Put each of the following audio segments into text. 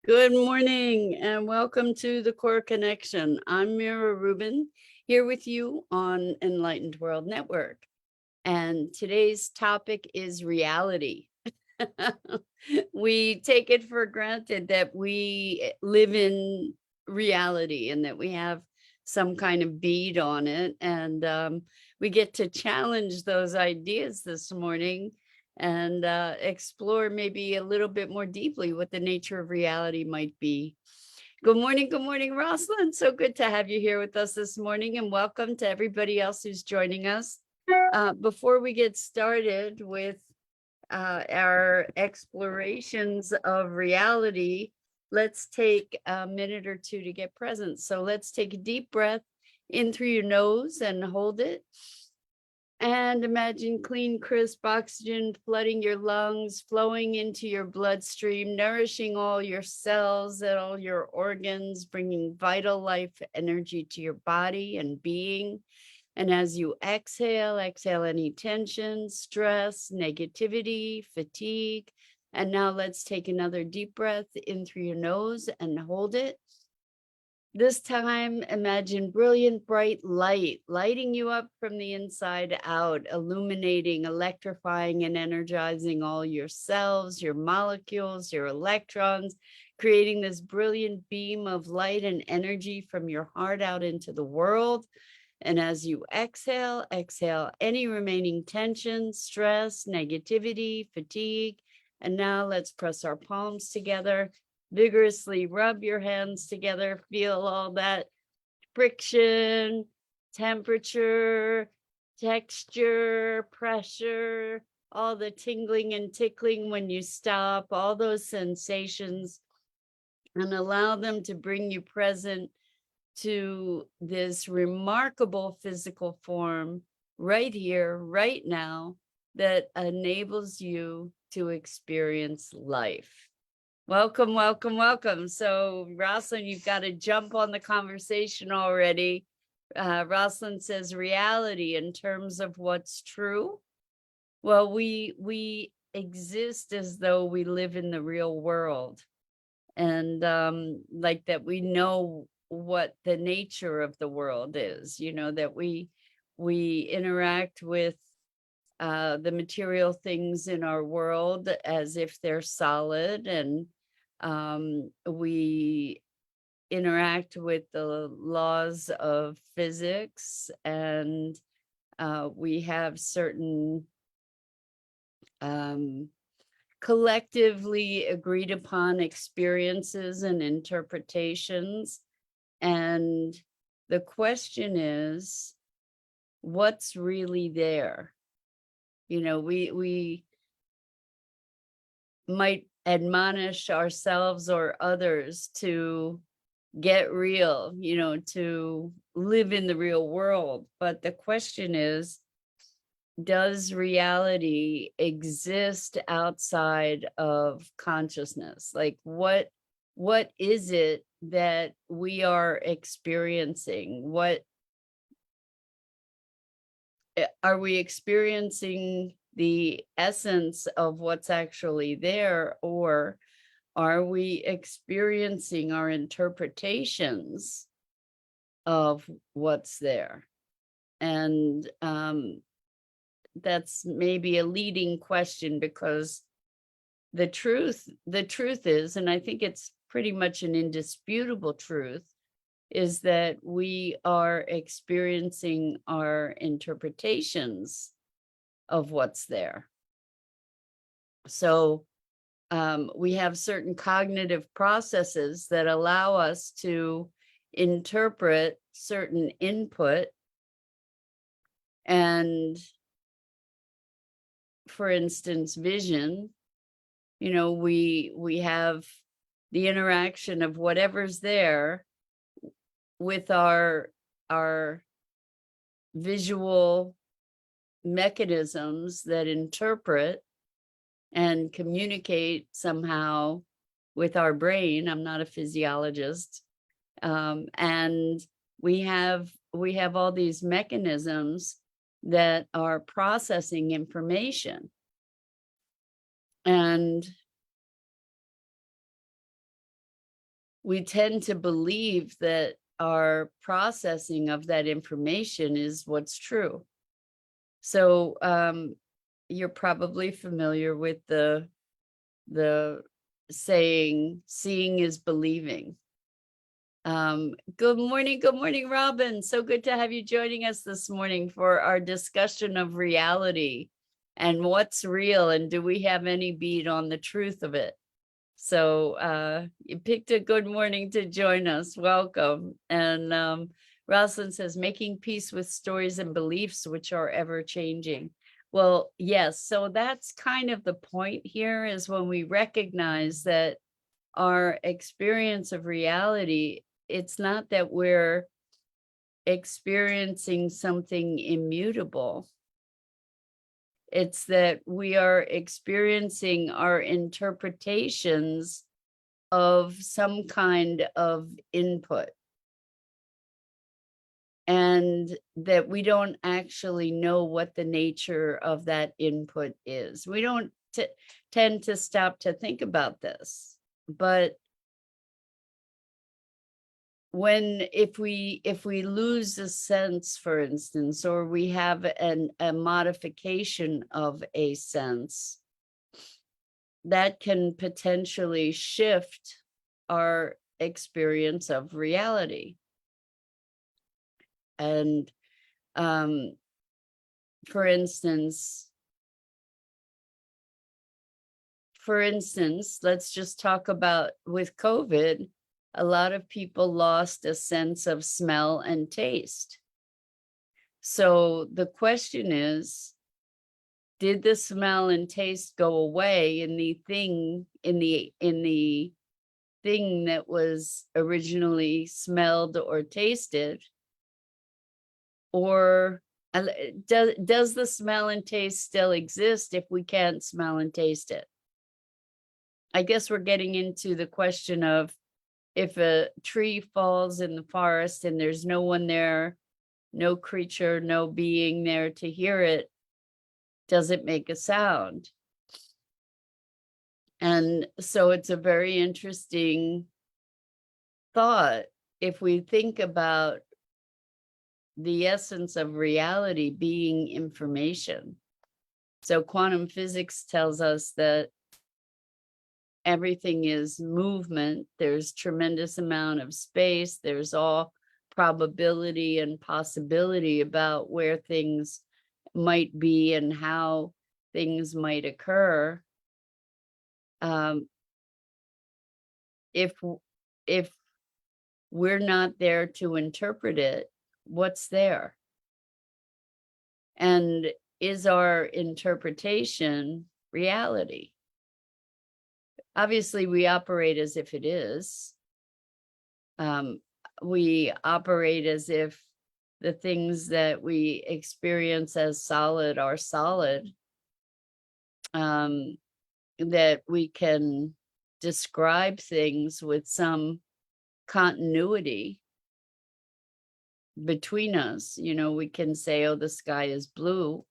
Good morning and welcome to the Core Connection. I'm Mira Rubin here with you on Enlightened World Network. And today's topic is reality. We take it for granted that we live in reality and that we have some kind of bead on it. And we get to challenge those ideas this morning and explore maybe a little bit more deeply what the nature of reality might be. Good morning, Rosalind. So good to have you here with us this morning, and welcome to everybody else who's joining us. Before we get started with our explorations of reality, let's take a minute or two to get present. So let's take a deep breath in through your nose and hold it. And imagine clean, crisp oxygen flooding your lungs, flowing into your bloodstream, nourishing all your cells and all your organs, bringing vital life energy to your body and being. And as you exhale any tension, stress, negativity, fatigue. And now let's take another deep breath in through your nose and hold it. This time, imagine brilliant, bright light, lighting you up from the inside out, illuminating, electrifying, and energizing all your cells, your molecules, your electrons, creating this brilliant beam of light and energy from your heart out into the world. And as you exhale any remaining tension, stress, negativity, fatigue. And now let's press our palms together. Vigorously rub your hands together, feel all that friction, temperature, texture, pressure, all the tingling and tickling when you stop, all those sensations, and allow them to bring you present to this remarkable physical form right here, right now, that enables you to experience life. Welcome, welcome, welcome. So Rosalind, you've got to jump on the conversation already. Rosalind says reality in terms of what's true. Well, we exist as though we live in the real world. And like that we know what the nature of the world is, that we interact with the material things in our world as if they're solid, and we interact with the laws of physics, and we have certain collectively agreed upon experiences and interpretations. And the question is, what's really there? We might admonish ourselves or others to get real, to live in the real world. But the question is, does reality exist outside of consciousness? Like what is it that we are experiencing? What are we experiencing, the essence of what's actually there, or are we experiencing our interpretations of what's there? And that's maybe a leading question, because the truth is, and I think it's pretty much an indisputable truth, is that we are experiencing our interpretations of what's there. So we have certain cognitive processes that allow us to interpret certain input. And for instance, vision, we have the interaction of whatever's there with our visual mechanisms that interpret and communicate somehow with our brain. I'm not a physiologist. And we have all these mechanisms that are processing information. And we tend to believe that our processing of that information is what's true. So you're probably familiar with the saying, seeing is believing. Good morning, Robin. So good to have you joining us this morning for our discussion of reality and what's real, and do we have any bead on the truth of it? So you picked a good morning to join us. Welcome. And Rosalind says, making peace with stories and beliefs which are ever changing. Well, yes, so that's kind of the point here, is when we recognize that our experience of reality, it's not that we're experiencing something immutable. It's that we are experiencing our interpretations of some kind of input, and that we don't actually know what the nature of that input is. We don't tend to stop to think about this, but if we lose a sense, for instance, or we have a modification of a sense, that can potentially shift our experience of reality. And for instance, let's just talk about with COVID, a lot of people lost a sense of smell and taste. So the question is, did the smell and taste go away in the thing that was originally smelled or tasted? Or does the smell and taste still exist if we can't smell and taste it? I guess we're getting into the question of, if a tree falls in the forest and there's no one there, no creature, no being there to hear it, does it make a sound? And so it's a very interesting thought if we think about the essence of reality being information. So quantum physics tells us that everything is movement. There's tremendous amount of space. There's all probability and possibility about where things might be and how things might occur. If we're not there to interpret it, what's there? And is our interpretation reality? Obviously, we operate as if it is. We operate as if the things that we experience as solid are solid, that we can describe things with some continuity between us. You know, we can say, oh, the sky is blue.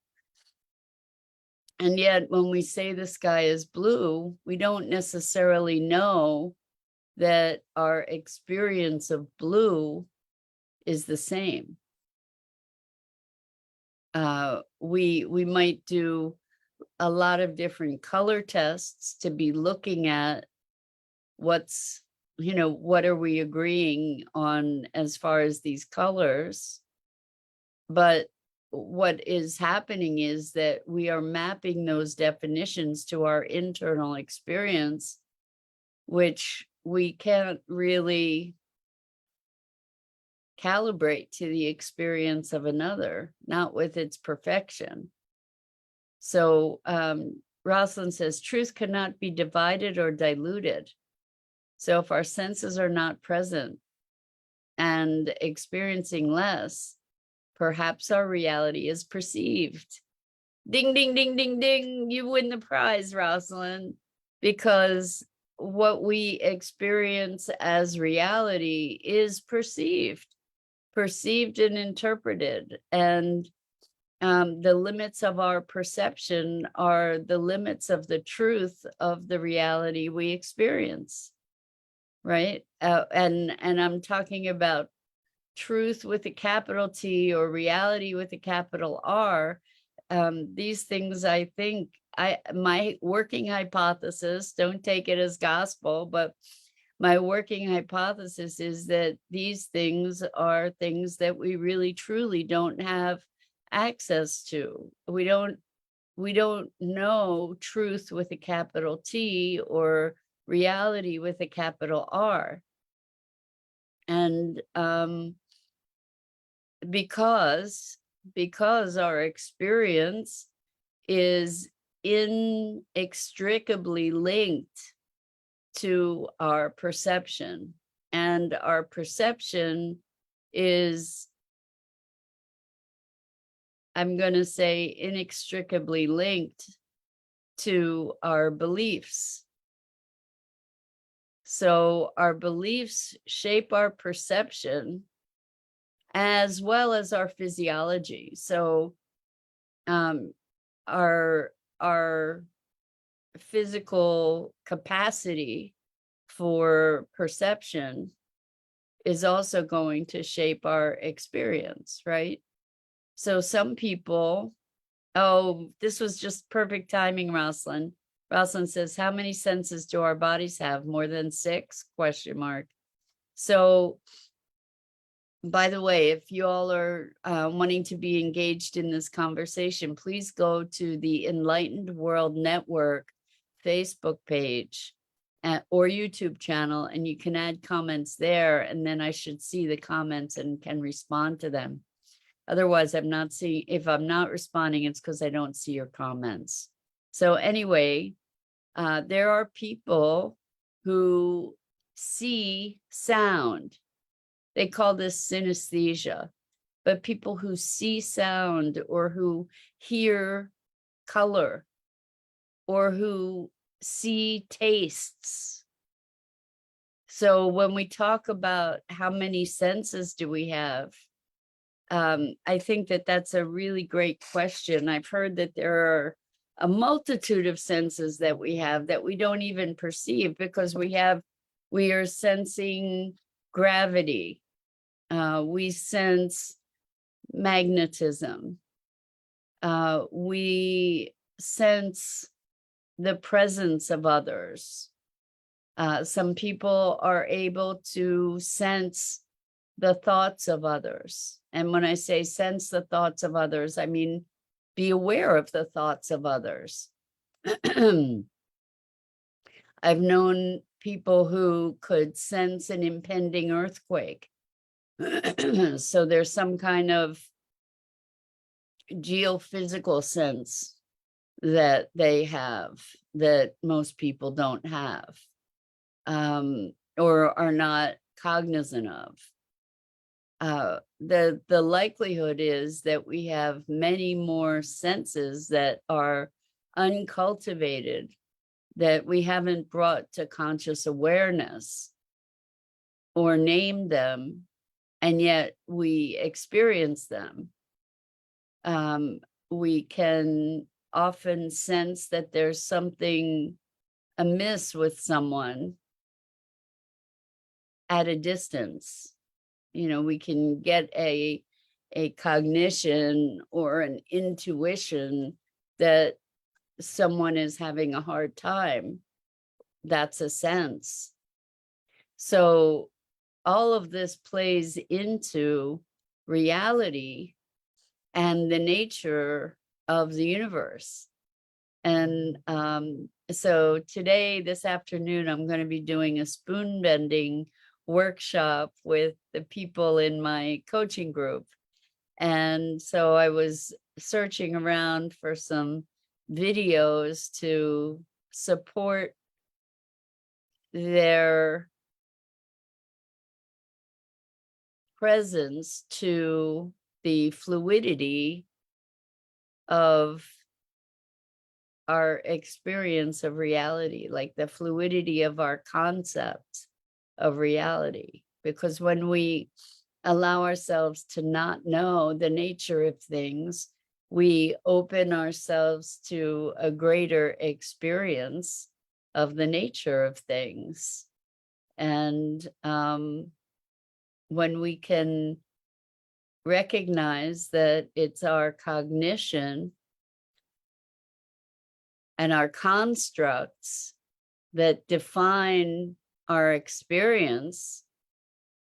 And yet when we say the sky is blue, we don't necessarily know that our experience of blue is the same. We might do a lot of different color tests to be looking at what's, what are we agreeing on as far as these colors. But what is happening is that we are mapping those definitions to our internal experience, which we can't really calibrate to the experience of another, not with its perfection. So Rosalind says, truth cannot be divided or diluted. So if our senses are not present and experiencing less, perhaps our reality is perceived. Ding, ding, ding, ding, ding. You win the prize, Rosalind, because what we experience as reality is perceived and interpreted. And the limits of our perception are the limits of the truth of the reality we experience. right? And I'm talking about truth with a capital T or reality with a capital R. These things, I think, my working hypothesis, don't take it as gospel, but my working hypothesis is that these things are things that we really truly don't have access to. We don't know truth with a capital T or reality with a capital R. And because our experience is inextricably linked to our perception, and our perception is, I'm going to say, inextricably linked to our beliefs. So our beliefs shape our perception as well as our physiology. So our physical capacity for perception is also going to shape our experience, right? So some people, oh, this was just perfect timing, Rosalind. Rosalind says, how many senses do our bodies have? More than 6? Question mark. So, by the way, if you all are wanting to be engaged in this conversation, please go to the Enlightened World Network Facebook page or YouTube channel, and you can add comments there, and then I should see the comments and can respond to them. Otherwise, I'm not seeing, if I'm not responding, it's because I don't see your comments. So anyway, there are people who see sound. They call this synesthesia, but people who see sound or who hear color or who see tastes. So when we talk about how many senses do we have, I think that that's a really great question. I've heard that there are a multitude of senses that we have that we don't even perceive because we are sensing gravity. We sense magnetism. We sense the presence of others. Some people are able to sense the thoughts of others. And when I say sense the thoughts of others, I mean be aware of the thoughts of others. I've known people who could sense an impending earthquake. So there's some kind of geophysical sense that they have that most people don't have, or are not cognizant of. The likelihood is that we have many more senses that are uncultivated, that we haven't brought to conscious awareness or named them, and yet we experience them. We can often sense that there's something amiss with someone at a distance. You know, we can get a cognition or an intuition that someone is having a hard time. That's a sense. So all of this plays into reality and the nature of the universe. And so today, this afternoon, I'm going to be doing a spoon bending workshop with the people in my coaching group. And so I was searching around for some videos to support their presence to the fluidity of our experience of reality, like the fluidity of our concept of reality. Because when we allow ourselves to not know the nature of things, we open ourselves to a greater experience of the nature of things. And when we can recognize that it's our cognition and our constructs that define our experience,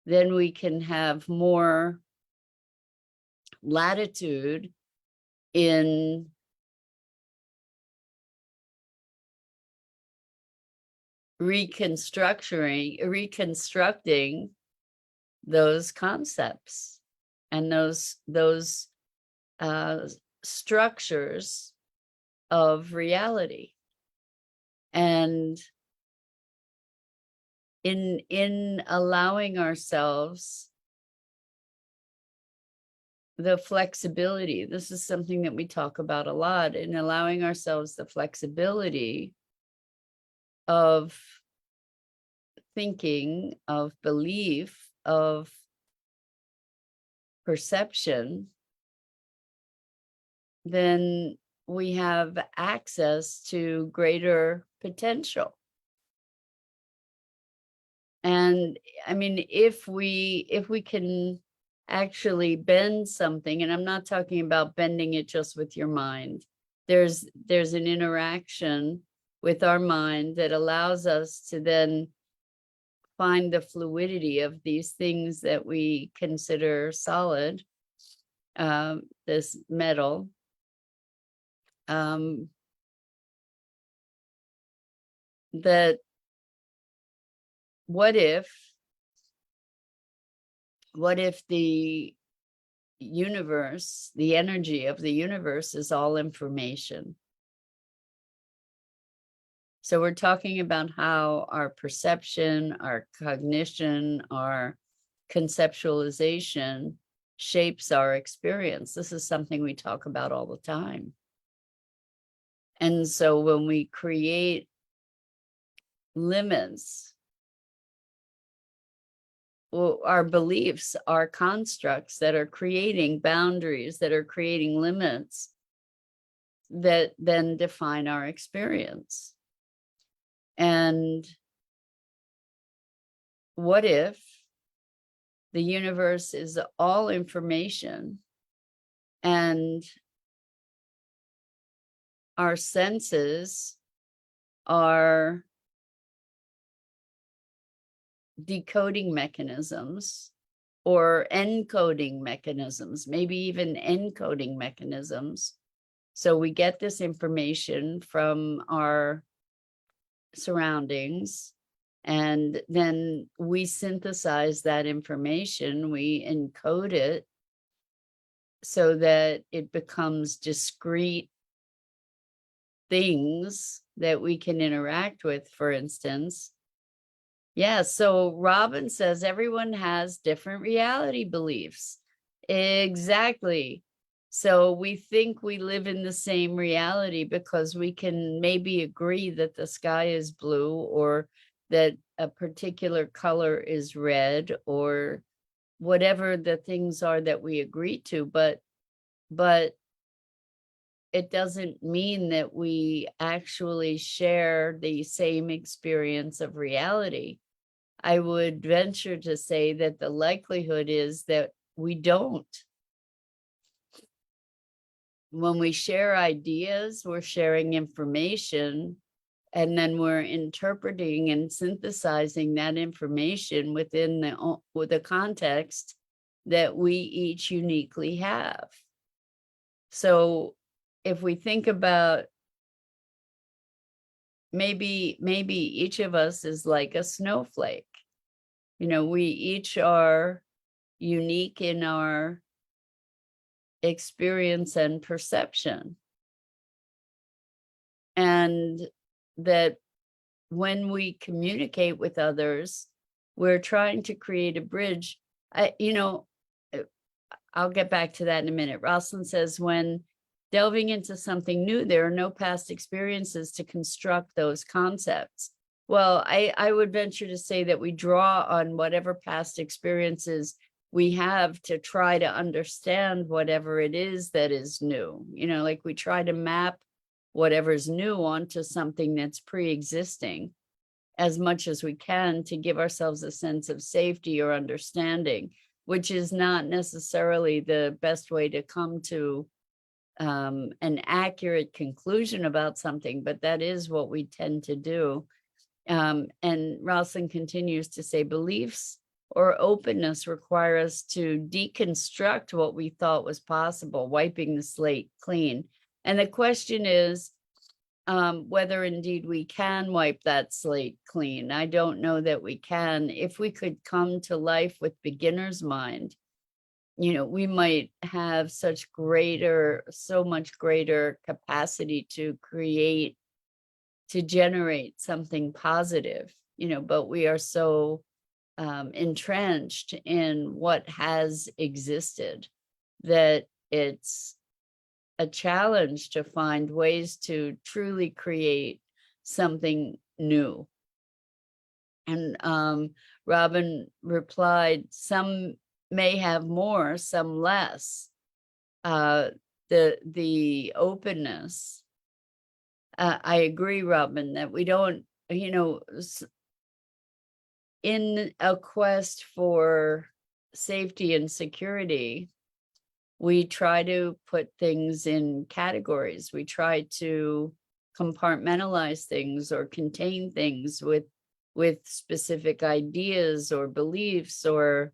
then we can have more latitude in reconstructing those concepts and those structures of reality. And in allowing ourselves the flexibility, this is something that we talk about a lot, in allowing ourselves the flexibility of thinking, of belief, of perception, then we have access to greater potential. And I mean, if we can actually bend something, and I'm not talking about bending it just with your mind, there's an interaction with our mind that allows us to then find the fluidity of these things that we consider solid, this metal, that what if the universe, the energy of the universe, is all information? So we're talking about how our perception, our cognition, our conceptualization shapes our experience. This is something we talk about all the time. And so when we create limits, our beliefs are constructs that are creating boundaries, that are creating limits that then define our experience. And what if the universe is all information and our senses are decoding mechanisms or encoding mechanisms, maybe even encoding mechanisms? So we get this information from our surroundings, and then we synthesize that information, we encode it so that it becomes discrete things that we can interact with, for instance. Yeah, so Robin says everyone has different reality beliefs. Exactly. So we think we live in the same reality because we can maybe agree that the sky is blue, or that a particular color is red, or whatever the things are that we agree to, but it doesn't mean that we actually share the same experience of reality. I would venture to say that the likelihood is that we don't. When we share ideas, we're sharing information, and then we're interpreting and synthesizing that information within the context that we each uniquely have. So if we think about, maybe each of us is like a snowflake. You know, we each are unique in our experience and perception. And that when we communicate with others, we're trying to create a bridge. I'll get back to that in a minute. Rosalind says, when delving into something new, there are no past experiences to construct those concepts. Well, I would venture to say that we draw on whatever past experiences we have to try to understand whatever it is that is new. You know, like we try to map whatever's new onto something that's pre-existing. as much as we can to give ourselves a sense of safety or understanding, which is not necessarily the best way to come to an accurate conclusion about something, but that is what we tend to do. And Rosalind continues to say, beliefs or openness require us to deconstruct what we thought was possible, wiping the slate clean. And the question is whether indeed we can wipe that slate clean. I don't know that we can. If we could come to life with beginner's mind, we might have so much greater capacity to create, to generate something positive, but we are so entrenched in what has existed that it's a challenge to find ways to truly create something new. And Robin replied, some may have more, some less. The openness. I agree, Robin, that we don't, in a quest for safety and security, we try to put things in categories. We try to compartmentalize things or contain things with specific ideas or beliefs or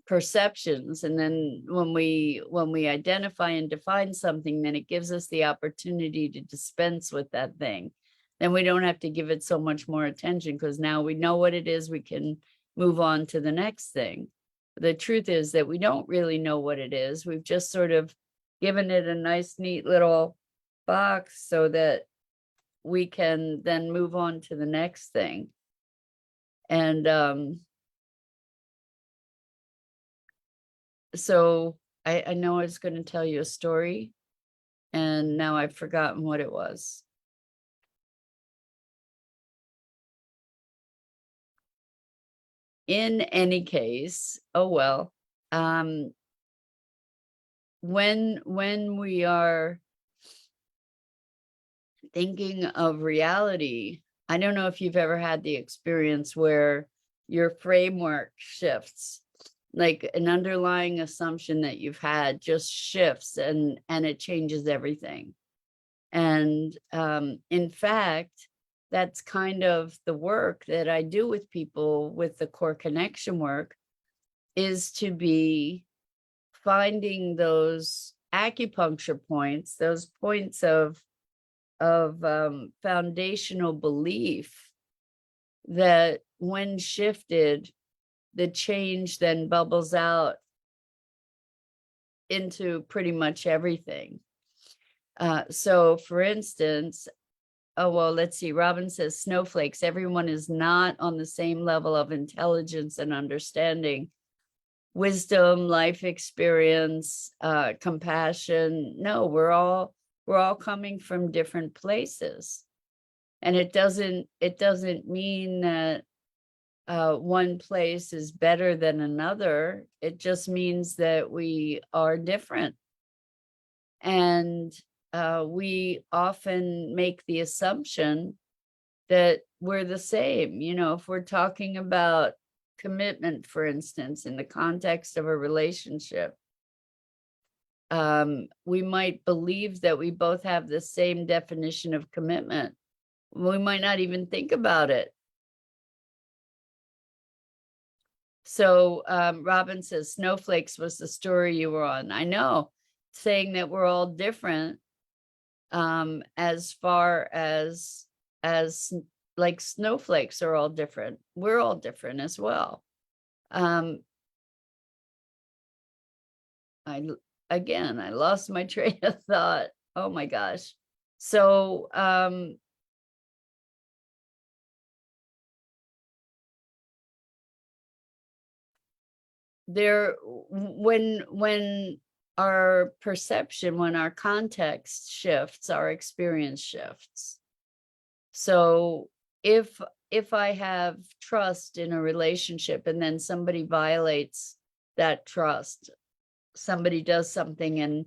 perceptions. And then when we identify and define something, then it gives us the opportunity to dispense with that thing. Then we don't have to give it so much more attention because now we know what it is, we can move on to the next thing. The truth is that we don't really know what it is. We've just sort of given it a nice, neat little box so that we can then move on to the next thing. And so I know I was going to tell you a story, and now I've forgotten what it was. In any case, oh well. When we are thinking of reality, I don't know if you've ever had the experience where your framework shifts, like an underlying assumption that you've had just shifts and it changes everything. And in fact, that's kind of the work that I do with people with the core connection work, is to be finding those acupuncture points, those points of foundational belief that when shifted, the change then bubbles out into pretty much everything. So for instance, oh, well, let's see. Robin says, snowflakes. Everyone is not on the same level of intelligence and understanding, wisdom, life experience, compassion. No, we're all coming from different places. And it doesn't mean that one place is better than another. It just means that we are different. And we often make the assumption that we're the same. If we're talking about commitment, for instance, in the context of a relationship, we might believe that we both have the same definition of commitment. We might not even think about it. So Robin says, snowflakes was the story you were on. I know, saying that we're all different, as far as like snowflakes are all different. We're all different as well. I lost my train of thought. Oh my gosh. So when our perception, when our context shifts, our experience shifts. So if I have trust in a relationship and then somebody violates that trust, somebody does something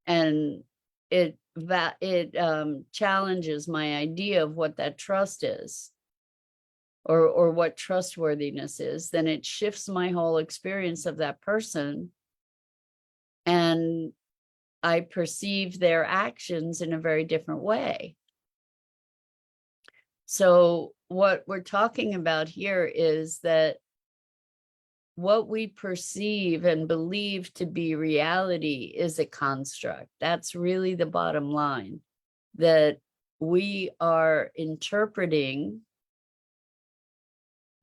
and challenges my idea of what that trust is, or what trustworthiness is, then it shifts my whole experience of that person, and I perceive their actions in a very different way. So what we're talking about here is that what we perceive and believe to be reality is a construct. That's really the bottom line, that we are interpreting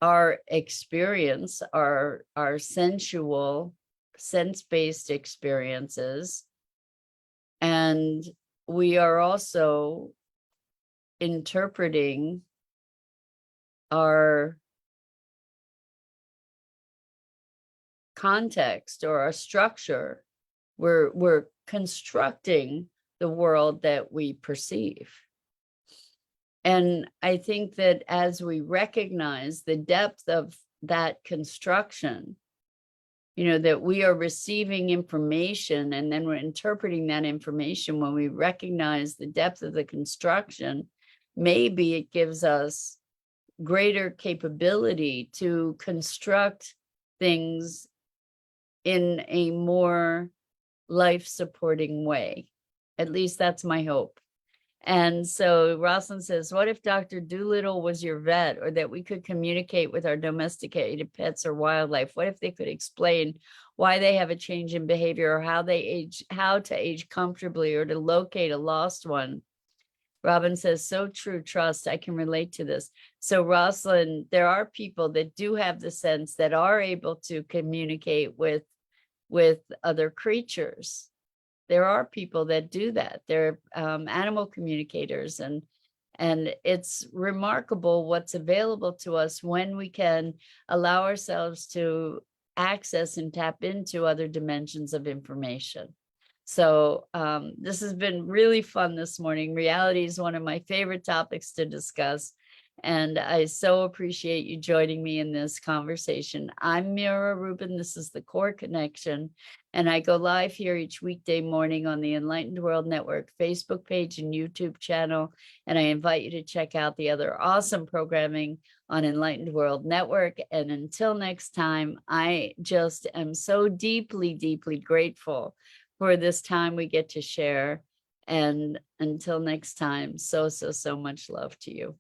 our experience, our sensual, sense-based experiences, and we are also interpreting our context or our structure. We're constructing the world that we perceive. And I think that as we recognize the depth of that construction, that we are receiving information and then we're interpreting that information, when we recognize the depth of the construction, maybe it gives us greater capability to construct things in a more life-supporting way. At least that's my hope. And so Rosalind says, what if Dr. Doolittle was your vet, or that we could communicate with our domesticated pets or wildlife? What if they could explain why they have a change in behavior, or how to age comfortably, or to locate a lost one? Robin says, so true, trust. I can relate to this. So Rosalind, there are people that do have the sense, that are able to communicate with other creatures. There are people that do that. They're animal communicators, and it's remarkable what's available to us when we can allow ourselves to access and tap into other dimensions of information. So this has been really fun this morning. Reality is one of my favorite topics to discuss, and I so appreciate you joining me in this conversation. I'm Mira Rubin. This is the Core Connection, and I go live here each weekday morning on the Enlightened World Network Facebook page and YouTube channel. And I invite you to check out the other awesome programming on Enlightened World Network. And until next time, I just am so deeply, deeply grateful for this time we get to share. And until next time, so much love to you.